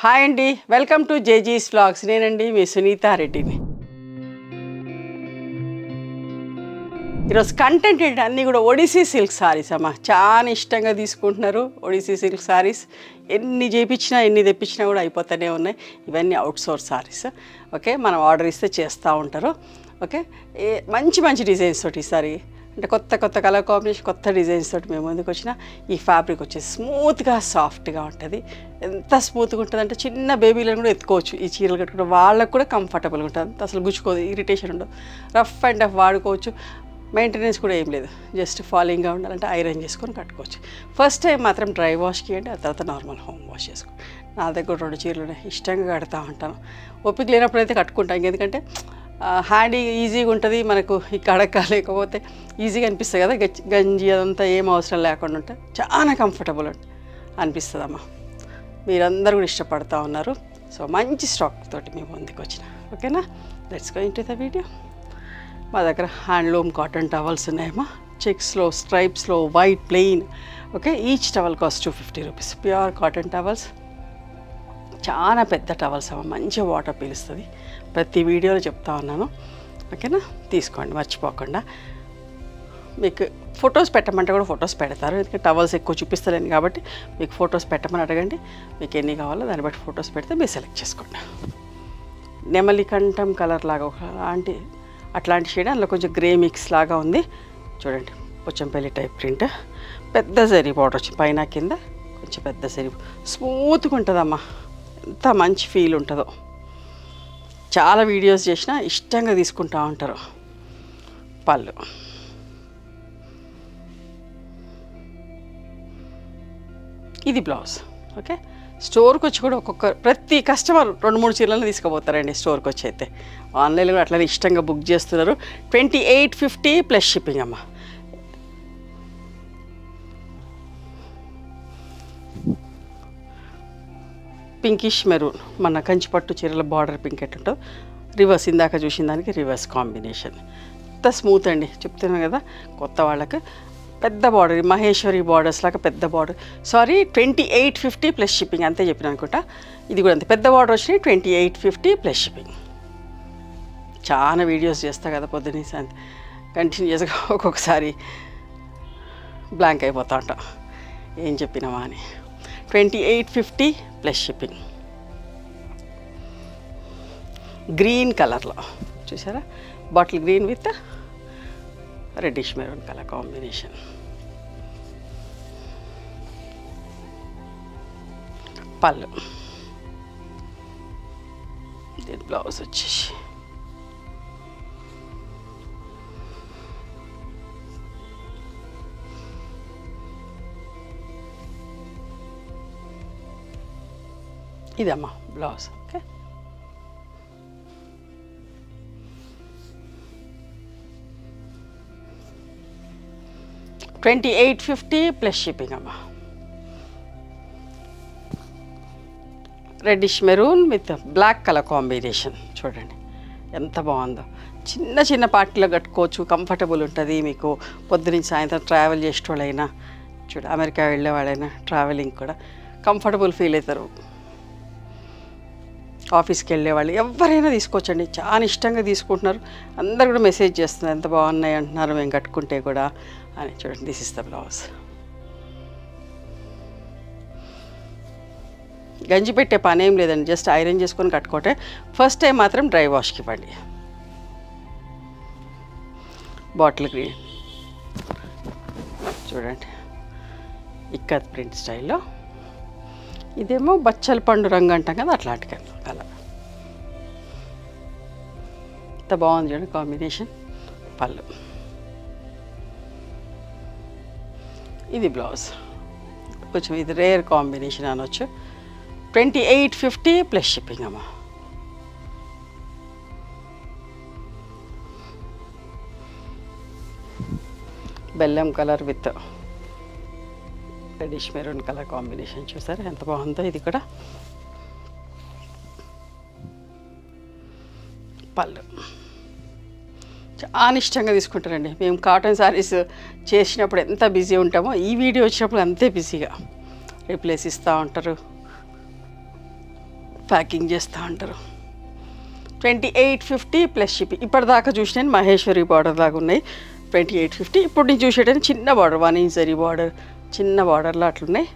Hi అండి, welcome to జేజీస్ vlogs. నేనండి మీ సునీతా రెడ్డిని. ఈరోజు కంటెంట్ ఏంటి అన్నీ కూడా ఒడిసీ సిల్క్ సారీస్ అమ్మ. చాలా ఇష్టంగా తీసుకుంటున్నారు ఒడిసీ సిల్క్ సారీస్. ఎన్ని చేయించినా ఎన్ని తెప్పించినా కూడా అయిపోతూనే ఉన్నాయి. ఇవన్నీ అవుట్సోర్స్ సారీస్. ఓకే, మనం ఆర్డర్ ఇస్తే చేస్తూ ఉంటారు. ఓకే, మంచి మంచి డిజైన్స్ తోటి ఈసారి అంటే కొత్త కొత్త కలర్ కాంబినేషన్, కొత్త డిజైన్స్ తోటి మేము ముందుకు వచ్చిన ఈ ఫ్యాబ్రిక్ వచ్చేసి స్మూత్గా సాఫ్ట్గా ఉంటుంది. ఎంత స్మూత్గా ఉంటుంది అంటే చిన్న బేబీలను కూడా ఎత్తుకోవచ్చు. ఈ చీరలు కట్టుకుంటే వాళ్ళకు కూడా కంఫర్టబుల్గా ఉంటుంది. అసలు గుచ్చుకోదు, ఇరిటేషన్ ఉండదు. రఫ్ అండ్ టఫ్ వాడుకోవచ్చు. మెయింటెనెన్స్ కూడా ఏం లేదు. జస్ట్ ఫాలింగ్గా ఉండాలంటే ఐరన్ చేసుకొని కట్టుకోవచ్చు. ఫస్ట్ టైం మాత్రం డ్రై వాష్కి అండి, ఆ తర్వాత నార్మల్ హోమ్ వాష్ చేసుకోండి. నా దగ్గర 2 చీరలు ఇష్టంగా కడతా ఉంటాను. ఓపిక లేనప్పుడు అయితే కట్టుకుంటాను. ఎందుకంటే హ్యాండీ ఈజీగా ఉంటుంది మనకు. ఈ కడక లేకపోతే ఈజీగా అనిపిస్తుంది కదా, గంజి అదంతా ఏం అవసరం లేకుండా ఉంటే చాలా కంఫర్టబుల్ అనిపిస్తుందమ్మా. మీరందరూ కూడా ఇష్టపడుతూ ఉన్నారు. సో మంచి స్టాక్ తోటి మేము ముందుకు వచ్చిన. ఓకేనా, let's go into the video. మా దగ్గర హ్యాండ్లూమ్ కాటన్ టవల్స్ ఉన్నాయమ్మా. చెక్స్లో, స్ట్రైప్స్లో, white plain. Okay, each towel cost 250 rupees. Pure cotton towels, చాలా పెద్ద టవల్స్ అమ్మ. మంచిగా వాటర్ పీలుస్తుంది. ప్రతి వీడియోలో చెప్తా ఉన్నాను. ఓకేనా, తీసుకోండి మర్చిపోకుండా. మీకు ఫొటోస్ పెట్టమంటే కూడా ఫొటోస్ పెడతారు. ఎందుకంటే టవల్స్ ఎక్కువ చూపిస్తలేను కాబట్టి మీకు ఫొటోస్ పెట్టమని అడగండి. మీకు ఎన్ని కావాలో దాన్ని బట్టి ఫొటోస్ పెడితే మీరు సెలెక్ట్ చేసుకోండి. నెమలి కంఠం కలర్ లాగా అట్లాంటి షేడ్, అందులో కొంచెం గ్రే మిక్స్ లాగా ఉంది. చూడండి, పొచ్చంపల్లి టైప్ ప్రింట్. పెద్ద జరీ బార్డర్ వచ్చి పైన కింద కొంచెం పెద్ద జరీ. స్మూత్గా ఉంటుందమ్మా. ఎంత మంచి ఫీల్ ఉంటుందో. చాలా వీడియోస్ చేసినా ఇష్టంగా తీసుకుంటూ ఉంటారు. పళ్ళు, ఇది బ్లౌజ్. ఓకే, స్టోర్కి వచ్చి కూడా ప్రతి కస్టమర్ 2-3 చీరలను తీసుకుపోతారండి స్టోర్కి వచ్చి. అయితే ఆన్లైన్లో కూడా అట్లనే ఇష్టంగా బుక్ చేస్తున్నారు. 2850 ప్లస్ షిప్పింగ్ అమ్మ. పింకిష్ మెరూన్, మన కంచిపట్టు చీరల బార్డర్ పింక్ ఎట్టుంటో రివర్స్, ఇందాక చూసిన దానికి రివర్స్ కాంబినేషన్. ఎంత స్మూత్ అండి, చెప్తున్నాను కదా. కొత్త వాళ్ళకి పెద్ద బార్డర్, మహేశ్వరి బార్డర్స్ లాగా పెద్ద బార్డర్. సారీ, 2850 ప్లస్ షిప్పింగ్ అంతే చెప్పిన అనుకుంటా. ఇది కూడా అంతే పెద్ద బార్డర్ వచ్చినాయి. 2850 ప్లస్ షిప్పింగ్. చాలా వీడియోస్ చేస్తా కదా పొద్దున్న కంటిన్యూస్గా. ఒక్కొక్కసారి బ్లాంక్ అయిపోతా ఉంటాం ఏం చెప్పినామా అని. 2850 ప్లస్ షిప్పింగ్. గ్రీన్ కలర్లో చూసారా, bottle green with reddish maroon colour combination. పళ్ళు, దీని బ్లౌజ్ వచ్చేసి ఇదమ్మా బ్లౌజ్. ఓకే, $2850 ప్లస్ షిప్పింగ్ అమ్మా. Reddish maroon with black colour combination. చూడండి ఎంత బాగుందో. చిన్న చిన్న పార్టీలో కట్టుకోవచ్చు, కంఫర్టబుల్ ఉంటుంది మీకు. పొద్దునుంచి సాయంత్రం ట్రావెల్ చేసేవాళ్ళైనా, అమెరికా వెళ్ళే వాళ్ళైనా ట్రావెలింగ్ కూడా కంఫర్టబుల్ ఫీల్ అవుతారు. ఆఫీస్కి వెళ్ళేవాళ్ళు ఎవరైనా తీసుకోవచ్చండి. చాలా ఇష్టంగా తీసుకుంటున్నారు. అందరు కూడా మెసేజ్ చేస్తున్నారు, ఎంత బాగున్నాయి అంటున్నారు మేము కట్టుకుంటే కూడా అని. చూడండి, దిస్ ఇస్ ద బ్లౌజ్. గంజి పెట్టే పని ఏం లేదండి, జస్ట్ ఐరన్ చేసుకొని కట్టుకోవటే. ఫస్ట్ టైం మాత్రం డ్రై వాష్కి ఇవ్వండి. బాటిల్ గ్రీన్ చూడండి, ఇక్కత్ ప్రింట్ స్టైల్లో. ఇదేమో బచ్చల పండు రంగు అంటాం కదా, అట్లాంటి కలర్. ఎంత బాగుంది చూడండి కాంబినేషన్. పళ్ళు, ఇది బ్లౌజ్. కొంచెం ఇది రేర్ కాంబినేషన్ అనొచ్చు. 2850 ప్లస్ షిప్పింగ్ అమ్మా. బెల్లం colour with reddish maroon colour combination. చూసారా ఎంత బాగుందో. ఇది కూడా పళ్ళు. చాలా ఇష్టంగా తీసుకుంటారండి. మేము కాటన్ శారీస్ చేసినప్పుడు ఎంత బిజీ ఉంటామో, ఈ వీడియో వచ్చినప్పుడు అంతే బిజీగా రిప్లేస్ ఇస్తూ ఉంటారు. ప్యాకింగ్ చేస్తూ ఉంటారు. 2850 ప్లస్ షిప్పింగ్. ఇప్పటిదాకా చూసిన మహేశ్వరి బార్డర్ దాకా ఉన్నాయి 2850. ఇప్పుడు నేను చూసేటని చిన్న బార్డర్ 1 ఇంచ్ జరీ బార్డర్, చిన్న బార్డర్లో అట్లున్నాయి.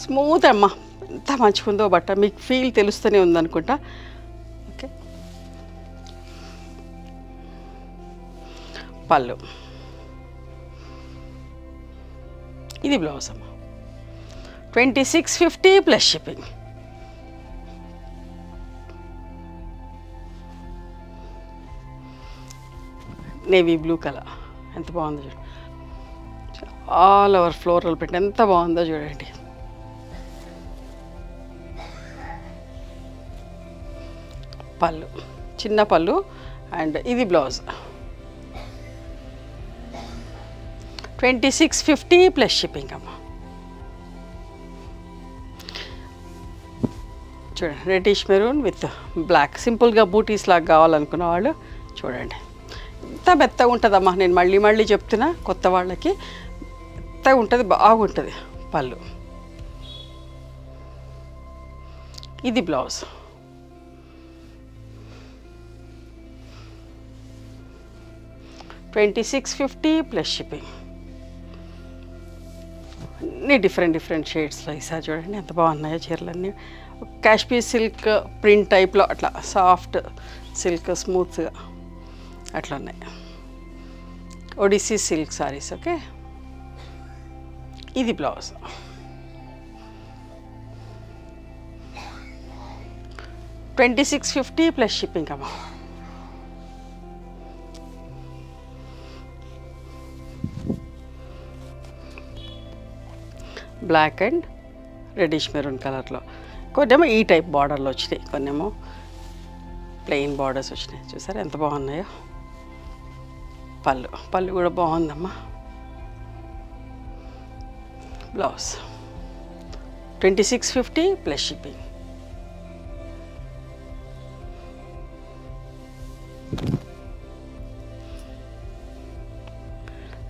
స్మూత్ అమ్మ, ఎంత మంచిగా ఉందో బట్ట, మీకు ఫీల్ తెలుస్తూనే ఉందనుకుంటా. ఓకే, పళ్ళు, ఇది బ్లౌజ్ అమ్మ. 2650 plus shipping. Navy blue colour ఎంత బాగుందో చూడండి. ఆల్ ఓవర్ ఫ్లోరల్ ప్రింట్ ఎంత బాగుందో చూడండి. పళ్ళు, చిన్న పళ్ళు, అండ్ ఇది బ్లౌజ్. 2650 ప్లస్ షిప్పింగ్ అమ్మ. చూడండి, రెడ్డిష్ మెరూన్ విత్ బ్లాక్, సింపుల్గా బూటీస్ లాగా కావాలనుకున్న వాళ్ళు చూడండి ఎంత మెత్తగా ఉంటుందమ్మా. నేను మళ్ళీ మళ్ళీ చెప్తున్నా, కొత్త వాళ్ళకి మెత్తగా ఉంటుంది, బాగుంటుంది. పళ్ళు, ఇది బ్లౌజ్. 2650 plus shipping. అన్నీ డిఫరెంట్ షేడ్స్లో ఈసారి చూడండి ఎంత బాగున్నాయో చీరలన్నీ. కాశ్మీర్ సిల్క్ ప్రింట్ టైప్లో అట్లా సాఫ్ట్ సిల్క్ స్మూత్గా అట్లా ఉన్నాయి. ఒడిస్సీ సిల్క్ సారీస్. ఓకే, ఇది బ్లౌజ్. 2650 ప్లస్ షిప్పింగ్ అమ్మా. బ్లాక్ అండ్ రెడ్డిష్ మెరూన్ కలర్లో, కొన్నేమో ఈ టైప్ బార్డర్లో వచ్చినాయి, కొన్నేమో ప్లెయిన్ బార్డర్స్ వచ్చినాయి. చూసారా ఎంత బాగున్నాయో. పళ్ళు కూడా బాగుందమ్మా. Blouse 2650 plus shipping.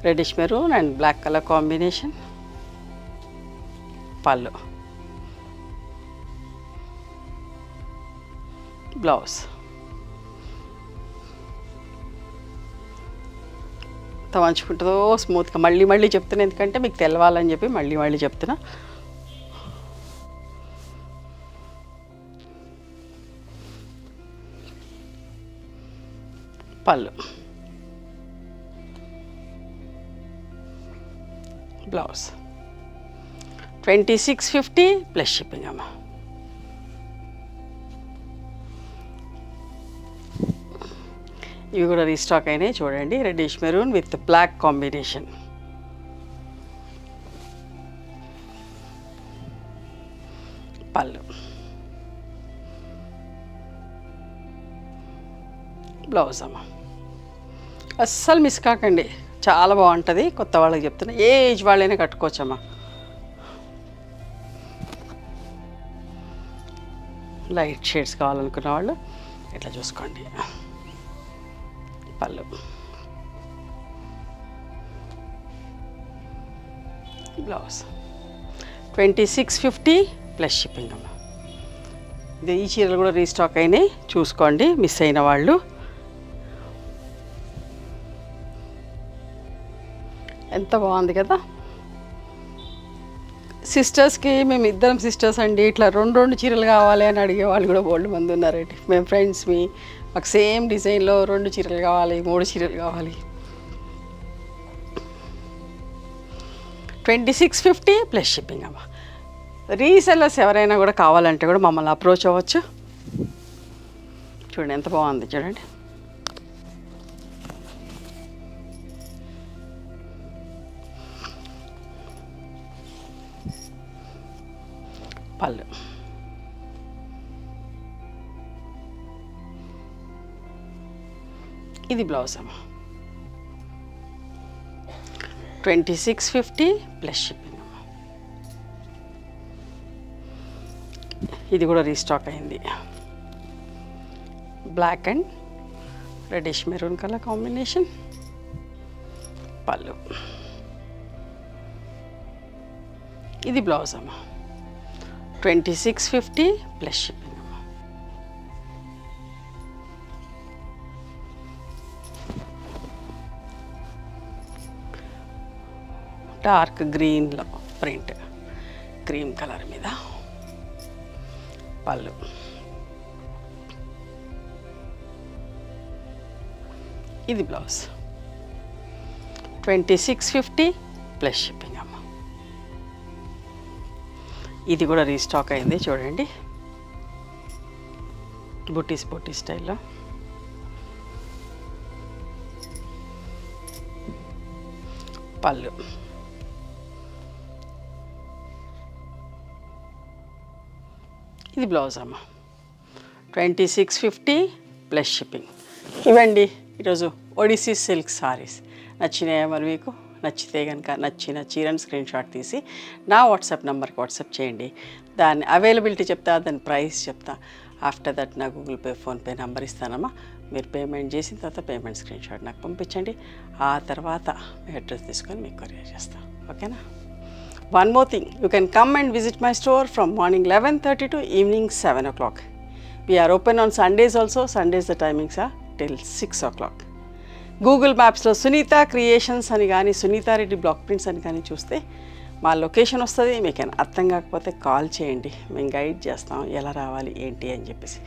Reddish maroon and black colour combination. పళ్ళు, బ్లౌజ్. ఎంత మంచుకుంటుందో స్మూత్గా. మళ్ళీ చెప్తున్నా, ఎందుకంటే మీకు తెలవాలని చెప్పి మళ్ళీ చెప్తున్నా. పళ్ళు, బ్లౌజ్. 2650 ప్లస్ షిప్పింగ్ అమ్మా. ఇవి కూడా రీస్టాక్ అయినాయి చూడండి. Reddish maroon with black combination. పళ్ళు, బ్లౌజ్ అమ్మ. అస్సలు మిస్ కాకండి, చాలా బాగుంటుంది. కొత్త వాళ్ళకి చెప్తున్నా, ఏ ఏజ్ వాళ్ళైనా కట్టుకోవచ్చమ్మా. లైట్ షేడ్స్ కావాలనుకున్న వాళ్ళు ఇట్లా చూసుకోండి. పళ్ళు, బ్లౌజ్. 2650 ప్లస్ షిప్పింగ్ అమ్మ. ఇది ఈ చీరలు కూడా రీస్టాక్ అయినాయి, చూసుకోండి మిస్ అయిన వాళ్ళు. ఎంత బాగుంది కదా. సిస్టర్స్కి, మేము ఇద్దరం సిస్టర్స్ అండి, ఇట్లా రెండు చీరలు కావాలి అని అడిగే వాళ్ళు కూడా బోల్డ్ మంది ఉన్నారండి. మేము ఫ్రెండ్స్, మాకు సేమ్ డిజైన్లో 2 చీరలు కావాలి, 3 చీరలు కావాలి. 2650 ప్లస్ షిప్పింగ్ అమ్మ. రీసెల్లర్స్ ఎవరైనా కూడా కావాలంటే కూడా మమ్మల్ని అప్రోచ్ అవ్వచ్చు. చూడండి ఎంత బాగుంది చూడండి. పళ్ళు, ఇది బ్లౌజ్ అమ్మ. 2650 ప్లస్ షిప్పింగ్ అమ్మ. ఇది కూడా రీస్టాక్ అయింది. Black and reddish maroon colour combination. పళ్ళు, ఇది బ్లౌజ్ అమ్మ. 2650 ప్లస్ షిప్పింగ్ అమ్మ. డార్క్ గ్రీన్లో ప్రింట్, క్రీమ్ కలర్ మీద పళ్ళు. ఇది బ్లౌజ్ 2650 ప్లస్ షిప్పింగ్ అమ్మ. ఇది కూడా రీస్టాక్ అయింది చూడండి, బుటీస్ బుటీ స్టైల్లో. పళ్ళు ఇది బ్లౌజ్ అమ్మ 2650 ప్లస్ షిప్పింగ్. ఇవండి ఈరోజు ఒడిస్సీ సిల్క్ సారీస్. నచ్చినాయా మరి మీకు? నచ్చితే కనుక నచ్చిన చీరను స్క్రీన్ షాట్ తీసి నా వాట్సాప్ నెంబర్కి వాట్సాప్ చేయండి. దాని అవైలబిలిటీ చెప్తా, దాని ప్రైస్ చెప్తా. ఆఫ్టర్ దట్ నా గూగుల్ పే, ఫోన్పే నెంబర్ ఇస్తానమ్మా. మీరు పేమెంట్ చేసిన తర్వాత పేమెంట్ స్క్రీన్ షాట్ నాకు పంపించండి. ఆ తర్వాత మీ అడ్రస్ తీసుకొని మీకు కొరియర్ చేస్తాను. ఓకేనా? One more thing, you can come and visit my store from morning 11:30 to evening 7 o'clock. We are open on Sundays also. Sundays the timings are till 6 o'clock. Google Maps లో Sunitha creations అని కానీ Sunitha Reddy block prints అని కానీ చూస్తే మా location వస్తుంది. మీకు అర్థం కాకపోతే కాల్ చేయండి, మేము గైడ్ చేస్తాం ఎలా రావాలి ఏంటి అని చెప్పేసి.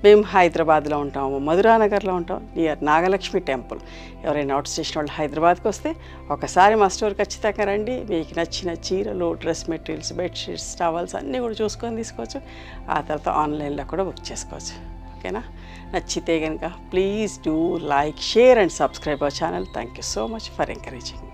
మేము హైదరాబాద్లో ఉంటాము, మధురానగర్లో ఉంటాం, నియర్ నాగలక్ష్మి టెంపుల్. ఎవరైనా అవుట్ స్టేషన్ వాళ్ళు హైదరాబాద్కి వస్తే ఒకసారి మా స్టోర్ ఖచ్చితంగా రండి. మీకు నచ్చిన చీరలు, డ్రెస్ మెటీరియల్స్, బెడ్షీట్స్, టవల్స్ అన్నీ కూడా చూసుకొని తీసుకోవచ్చు. ఆ తర్వాత ఆన్లైన్లో కూడా బుక్ చేసుకోవచ్చు. ఓకేనా? నచ్చితే కనుక please do like, share and subscribe our channel. Thank you so much for encouraging.